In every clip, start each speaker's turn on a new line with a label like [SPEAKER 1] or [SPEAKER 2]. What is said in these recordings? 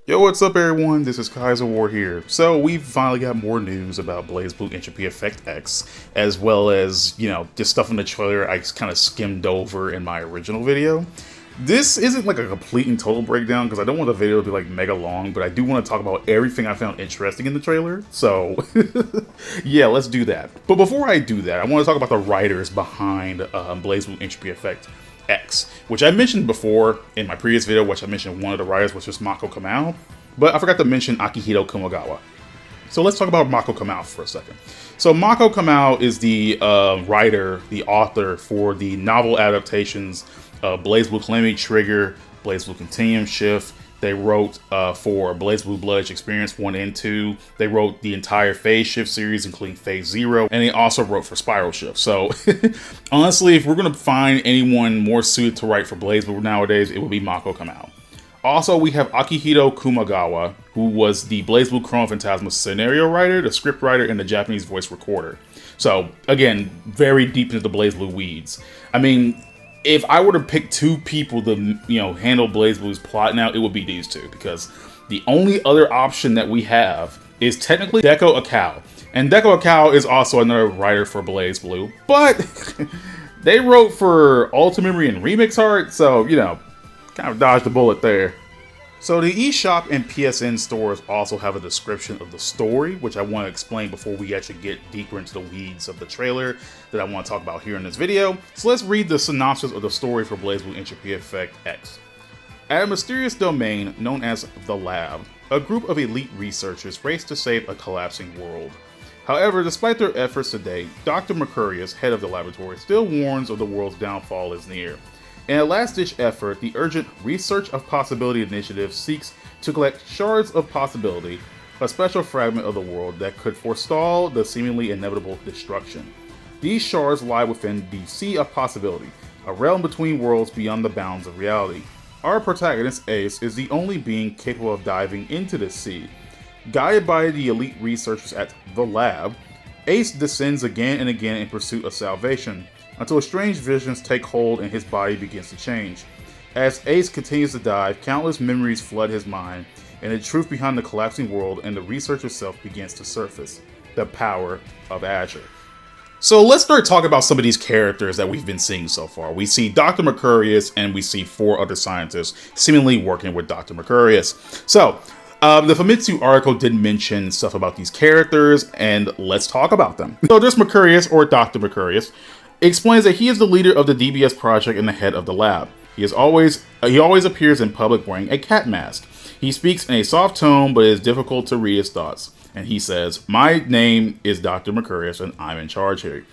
[SPEAKER 1] Yo, what's up everyone? This is Kaiser War here. So we finally got more news about BLAZBLUE Entropy Effect X, as well as, just stuff in the trailer I kind of skimmed over in my original video. This isn't like a complete and total breakdown because I don't want the video to be like mega long, but I do want to talk about everything I found interesting in the trailer. So yeah, let's do that. But before I do that, I want to talk about the writers behind BLAZBLUE Entropy Effect X, which I mentioned before in my previous video, which I mentioned one of the writers was just Mako Kamau, but I forgot to mention Akihito Kumagawa. So let's talk about Mako Kamau for a second. So Mako Kamau is the writer, the author for the novel adaptations of BLAZBLUE Calamity Trigger, BLAZBLUE Continuum Shift. They wrote for BLAZBLUE Blood Edge Experience 1 and 2. They wrote the entire Phase Shift series, including Phase 0. And they also wrote for Spiral Shift. So, honestly, if we're going to find anyone more suited to write for BLAZBLUE nowadays, it would be Mako Kamau. Also, we have Akihito Kumagawa, who was the BLAZBLUE Chrono Phantasma scenario writer, the script writer, and the Japanese voice recorder. So, again, very deep into the BLAZBLUE weeds. I mean, if I were to pick two people to, handle BLAZBLUE's plot now, it would be these two, because the only other option that we have is technically Deko Akao. And Deko Akao is also another writer for BLAZBLUE, but they wrote for Ultimate Memory and Remix Art, so, kind of dodged the bullet there. So the eShop and PSN stores also have a description of the story, which I want to explain before we actually get deeper into the weeds of the trailer that I want to talk about here in this video. So let's read the synopsis of the story for BLAZBLUE Entropy Effect X. At a mysterious domain known as the Lab, a group of elite researchers race to save a collapsing world. However, despite their efforts to date, Dr. Mercurius, head of the laboratory, still warns of the world's downfall is near. In a last-ditch effort, the urgent Research of Possibility initiative seeks to collect shards of possibility, a special fragment of the world that could forestall the seemingly inevitable destruction. These shards lie within the Sea of Possibility, a realm between worlds beyond the bounds of reality. Our protagonist, Ace, is the only being capable of diving into this sea. Guided by the elite researchers at the Lab, Ace descends again and again in pursuit of salvation, until strange visions take hold and his body begins to change. As Ace continues to dive, countless memories flood his mind, and the truth behind the collapsing world and the research itself begins to surface. The power of Azure. So let's start talking about some of these characters that we've been seeing so far. We see Dr. Mercurius, and we see 4 other scientists seemingly working with Dr. Mercurius. So, the Famitsu article did mention stuff about these characters, and let's talk about them. So there's Mercurius, or Dr. Mercurius, explains that he is the leader of the DBS project and the head of the lab. He always appears in public wearing a cat mask. He speaks in a soft tone, but it is difficult to read his thoughts. And he says, "My name is Dr. Mercurius, and I'm in charge here."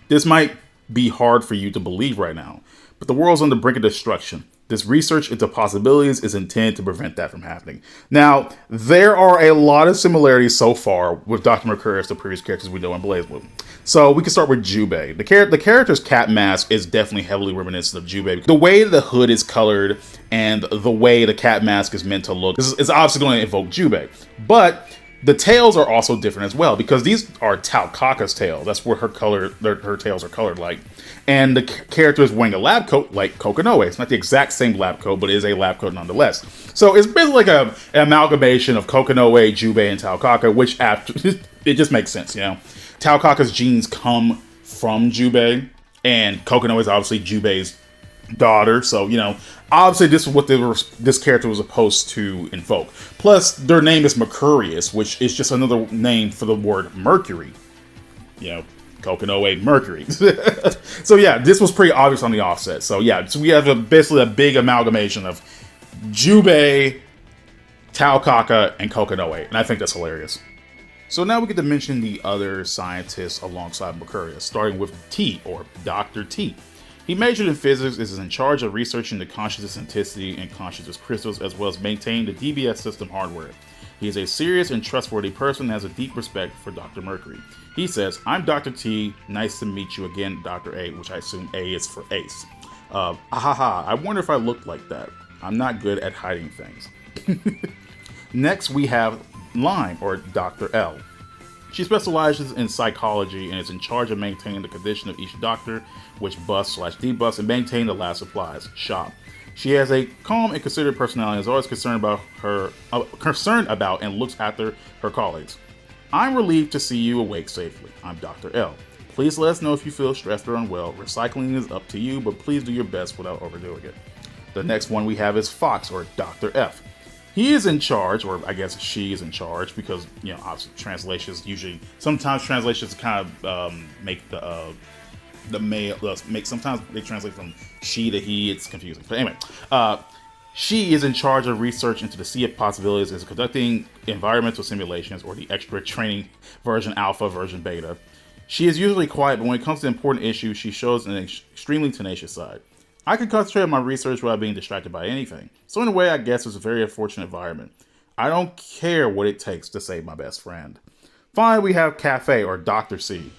[SPEAKER 1] This might be hard for you to believe right now, but the world's on the brink of destruction. This research into possibilities is intended to prevent that from happening. Now, there are a lot of similarities so far with Dr. Mercurius, the previous characters we know in BLAZBLUE. So we can start with Jubei. The character's cat mask is definitely heavily reminiscent of Jubei. The way the hood is colored and the way the cat mask is meant to look is obviously going to evoke Jubei. But the tails are also different as well, because these are Taokaka's tails. That's where her tails are colored like. And the character is wearing a lab coat like Kokonoe. It's not the exact same lab coat, but it is a lab coat nonetheless. So it's basically like an amalgamation of Kokonoe, Jubei, and Taokaka, which it just makes sense, Taokaka's genes come from Jubei, and Kokonoe is obviously Jubei's daughter, so obviously this is what this character was supposed to invoke. Plus their name is Mercurius, which is just another name for the word Mercury. Kokonoe Mercury. So yeah, this was pretty obvious on the offset. So yeah, so we have basically a big amalgamation of Jubei, Taokaka, and Kokonoe, and I think that's hilarious. So now we get to mention the other scientists alongside Mercurius, starting with T, or Dr. T. He majored in physics, is in charge of researching the consciousness entity and consciousness crystals, as well as maintaining the DBS system hardware. He is a serious and trustworthy person and has a deep respect for Dr. Mercury. He says, "I'm Dr. T, nice to meet you again, Dr. A," which I assume A is for Ace. I wonder if I looked like that. I'm not good at hiding things. Next, we have Lime, or Dr. L. She specializes in psychology and is in charge of maintaining the condition of each doctor, which busts/debusts, and maintain the lab supplies shop. She has a calm and considerate personality and is always concerned about and looks after her colleagues. I'm relieved to see you awake safely. I'm Dr. L. Please let us know if you feel stressed or unwell. Recycling is up to you, but please do your best without overdoing it. The next one we have is Fox, or Dr. F. He is in charge, or I guess she is in charge, because, you know, obviously translations usually, sometimes translations kind of make the male, sometimes they translate from she to he, it's confusing. But anyway, she is in charge of research into the sea of possibilities, is conducting environmental simulations, or the extra training version alpha, version beta. She is usually quiet, but when it comes to important issues, she shows an extremely tenacious side. I can concentrate on my research without being distracted by anything. So in a way, I guess it's a very unfortunate environment. I don't care what it takes to save my best friend. Finally, we have Cafe, or Dr. C.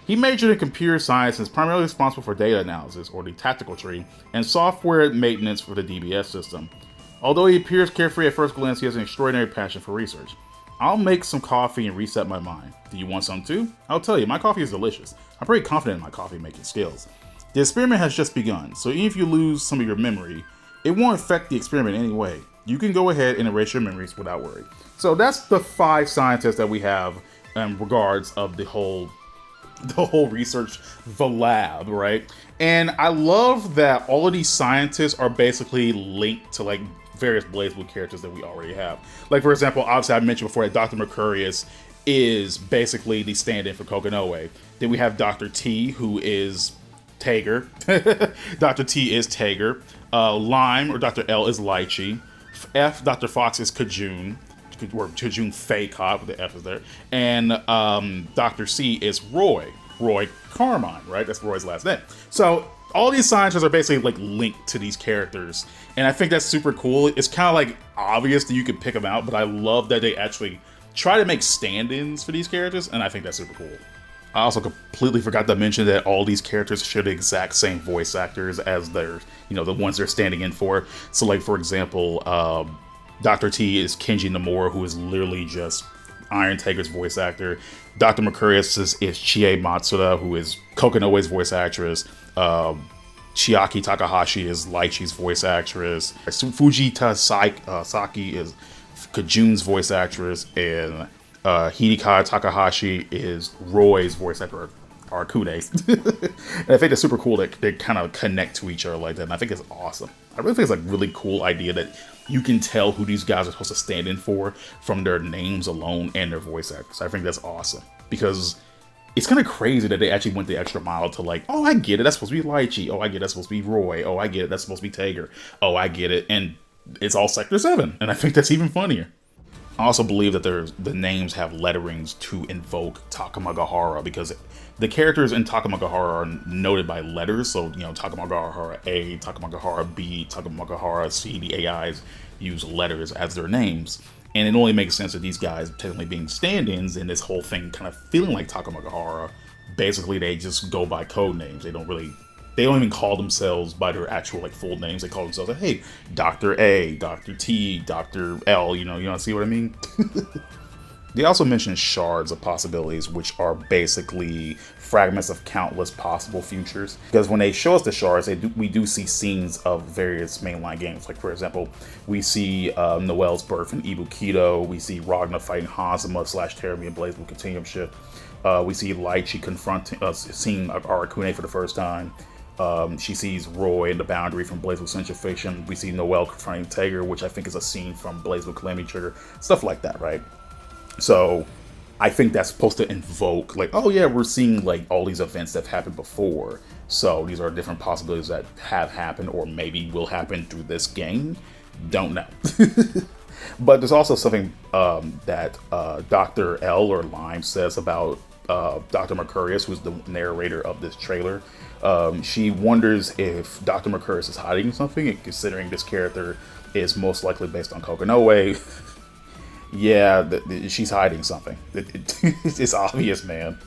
[SPEAKER 1] He majored in computer science and is primarily responsible for data analysis, or the tactical tree, and software maintenance for the DBS system. Although he appears carefree at first glance, he has an extraordinary passion for research. I'll make some coffee and reset my mind. Do you want some too? I'll tell you, my coffee is delicious. I'm pretty confident in my coffee making skills. The experiment has just begun, so even if you lose some of your memory, it won't affect the experiment in any way. You can go ahead and erase your memories without worry. So that's the 5 scientists that we have in regards of the whole research, the lab, right? And I love that all of these scientists are basically linked to like various BLAZBLUE characters that we already have. Like, for example, obviously I mentioned before that Dr. Mercurius is basically the stand-in for Kokonoe. Then we have Dr. T, who is Tager. Dr. T is Tager. Lime, or Dr. L, is Lychee. F, Dr. Fox, is Kajun, or Kajun Fey Cop, the F is there. And Dr. C is Roy Carmine, right? That's Roy's last name. So all these scientists are basically like linked to these characters. And I think that's super cool. It's kind of like obvious that you could pick them out, but I love that they actually try to make stand-ins for these characters, and I think that's super cool. I also completely forgot to mention that all these characters share the exact same voice actors as their, you know, the ones they're standing in for. So, like, for example, Dr. T is Kenji Nomura, who is literally just Iron Tager's voice actor. Dr. Mercurius is Chie Matsuda, who is Kokonoe's voice actress. Chiaki Takahashi is Lychee's voice actress. Fujita Saki is Kajun's voice actress, and Hideki Takahashi is Roy's voice actor, or Kude's. And I think it's super cool that they kind of connect to each other like that, and I think it's awesome. I really think it's like a really cool idea that you can tell who these guys are supposed to stand in for from their names alone and their voice actors. I think that's awesome, because it's kind of crazy that they actually went the extra mile to like, oh, I get it, that's supposed to be Lychee. Oh, I get it, that's supposed to be Roy. Oh, I get it, that's supposed to be Tager. Oh, I get it. And it's all Sector 7, and I think that's even funnier. I also believe that the names have letterings to invoke Takamagahara, because the characters in Takamagahara are noted by letters. So, you know, Takamagahara A, Takamagahara B, Takamagahara C, the AIs use letters as their names. And it only makes sense that these guys technically being stand-ins and this whole thing kind of feeling like Takamagahara, basically they just go by code names. They don't even call themselves by their actual like full names. They call themselves like, hey, Dr. A, Dr. T, Dr. L, you know, see what I mean? They also mention shards of possibilities, which are basically fragments of countless possible futures. Because when they show us the shards, we do see scenes of various mainline games. Like, for example, we see Noelle's birth in Ibukido. We see Ragna fighting Hazama / Terumi and BLAZBLUE Continuum Shift. We see Lychee seeing Arakune for the first time. She sees Roy in the boundary from BLAZBLUE Central Fiction. We see Noelle confronting Tager, which I think is a scene from BLAZBLUE Calamity Trigger. Stuff like that, right? So I think that's supposed to invoke, like, oh yeah, we're seeing like all these events that have happened before. So these are different possibilities that have happened or maybe will happen through this game. Don't know. But there's also something that Dr. L, or Lime, says about Dr. Mercurius, who's the narrator of this trailer. She wonders if Dr. Mercurius is hiding something, and considering this character is most likely based on Kokonoe, yeah, she's hiding something. It's obvious, man.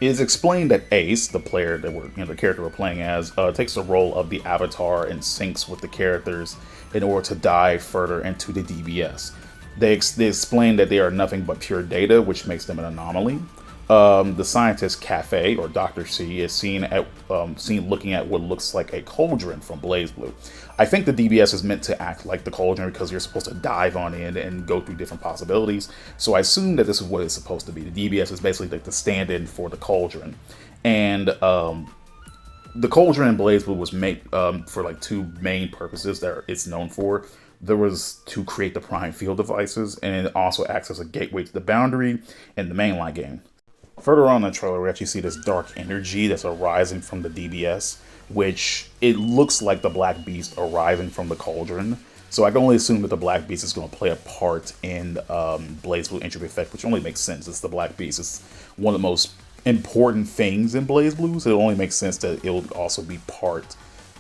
[SPEAKER 1] It is explained that Ace, the player that the character we're playing as, takes the role of the avatar and syncs with the characters in order to dive further into the DBS. They explain that they are nothing but pure data, which makes them an anomaly. The scientist Cafe, or Dr. C, is seen looking at what looks like a cauldron from BLAZBLUE. I think the DBS is meant to act like the cauldron because you're supposed to dive on in and go through different possibilities. So I assume that this is what it's supposed to be. The DBS is basically like the stand-in for the cauldron. And the cauldron in BLAZBLUE was made for like two main purposes that it's known for. There was to create the prime field devices, and it also acts as a gateway to the boundary and the mainline game. Further on in the trailer, we actually see this dark energy that's arising from the DBS, which it looks like the Black Beast arriving from the cauldron. So I can only assume that the Black Beast is going to play a part in BLAZBLUE Entropy Effect, which only makes sense. It's the Black Beast. It's one of the most important things in BLAZBLUE, so it only makes sense that it will also be part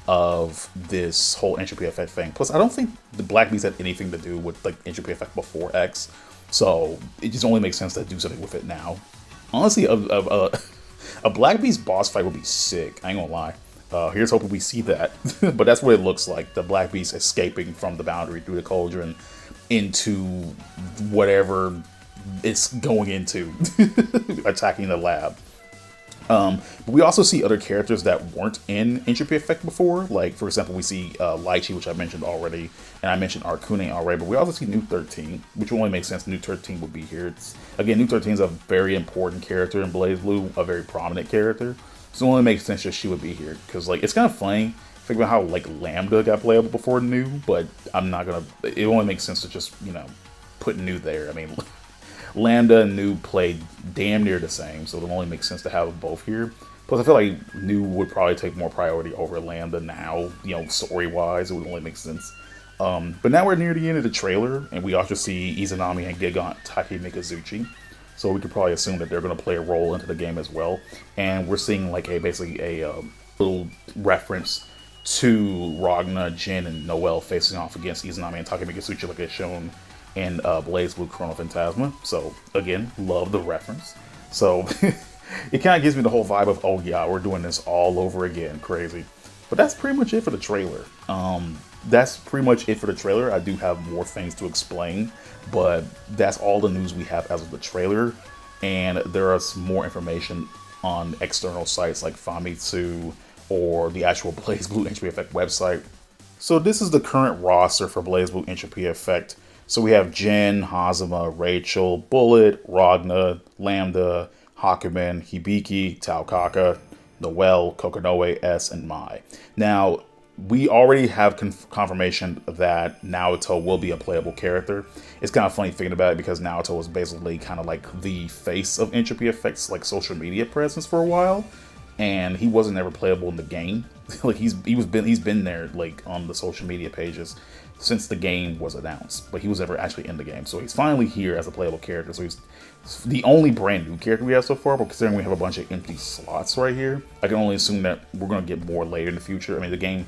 [SPEAKER 1] of this whole Entropy Effect thing. Plus, I don't think the Black Beast had anything to do with like Entropy Effect before X, so it just only makes sense to do something with it now. Honestly, a Black Beast boss fight would be sick. I ain't gonna lie. Here's hoping we see that. But that's what it looks like. The Black Beast escaping from the boundary through the cauldron into whatever it's going into, attacking the lab. But we also see other characters that weren't in Entropy Effect before. Like, for example, we see Lychee, which I mentioned already, and I mentioned Arcune already, but we also see New 13, which only makes sense. New 13 would be here. Again, New 13 is a very important character in BLAZBLUE, a very prominent character. So it only makes sense that she would be here. Because, like, it's kind of funny. Think about how, like, Lambda got playable before New, but I'm not going to... It only makes sense to just, you know, put New there. I mean... Lambda and New played damn near the same, so it only makes sense to have them both here. Plus, I feel like New would probably take more priority over Lambda now, you know, story-wise. It would only make sense. But now we're near the end of the trailer, and we also see Izanami and Gigant Taki Mikazuchi. So we could probably assume that they're going to play a role into the game as well. And we're seeing like basically a little reference to Ragna, Jin, and Noelle facing off against Izanami and Taki Mikazuchi like it's shown in BLAZBLUE Chrono Phantasma. So again, love the reference. So it kind of gives me the whole vibe of, oh yeah, we're doing this all over again, crazy. But that's pretty much it for the trailer. I do have more things to explain, but that's all the news we have as of the trailer. And there is more information on external sites like Famitsu or the actual BLAZBLUE Entropy Effect website. So this is the current roster for BLAZBLUE Entropy Effect. So we have Jin, Hazama, Rachel, Bullet, Ragna, Lambda, Hakumen, Hibiki, Taokaka, Noelle, Kokonoe, S, and Mai. Now, we already have confirmation that Naoto will be a playable character. It's kind of funny thinking about it because Naoto was basically kind of like the face of Entropy Effect's like social media presence for a while, and he wasn't ever playable in the game. Like he's been there like on the social media pages since the game was announced, but he was never actually in the game. So he's finally here as a playable character. So he's the only brand new character we have so far, but considering we have a bunch of empty slots right here, I can only assume that we're going to get more later in the future. I mean, the game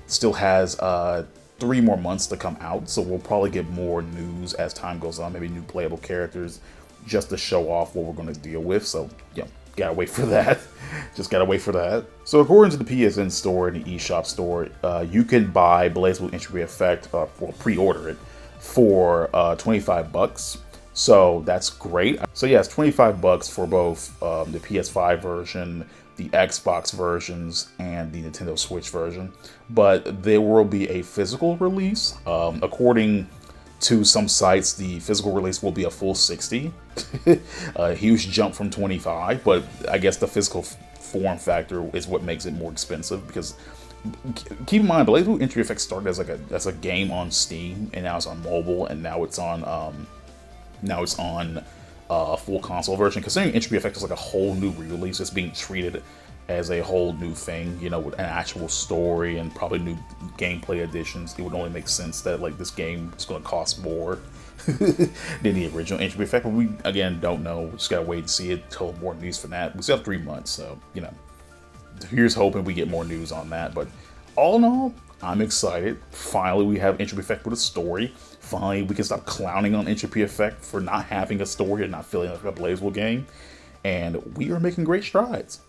[SPEAKER 1] still has 3 more months to come out, so we'll probably get more news as time goes on, maybe new playable characters just to show off what we're going to deal with. So yeah, gotta wait for that. Just gotta wait for that. So according to the PSN store and the eShop store, you can buy BLAZBLUE Entropy Effect, or pre-order it, for $25. So that's great. So yeah, it's $25 for both the PS5 version, the Xbox versions, and the Nintendo Switch version. But there will be a physical release. According to some sites, the physical release will be a full 60. A huge jump from 25, but I guess the physical form factor is what makes it more expensive, because keep in mind, BLAZBLUE Entropy Effect started as a game on Steam, and now it's on mobile, and now it's on a full console version. Considering Entropy Effect is like a whole new re-release, it's being treated as a whole new thing, you know, with an actual story and probably new gameplay additions. It would only make sense that like this game is going to cost more than the original Entropy Effect, but we again don't know. We just gotta wait and see it till more news for that. We still have 3 months, so you know, here's hoping we get more news on that. But all in all, I'm excited. Finally, we have Entropy Effect with a story. Finally, we can stop clowning on Entropy Effect for not having a story and not feeling like a BLAZBLUE game. And we are making great strides.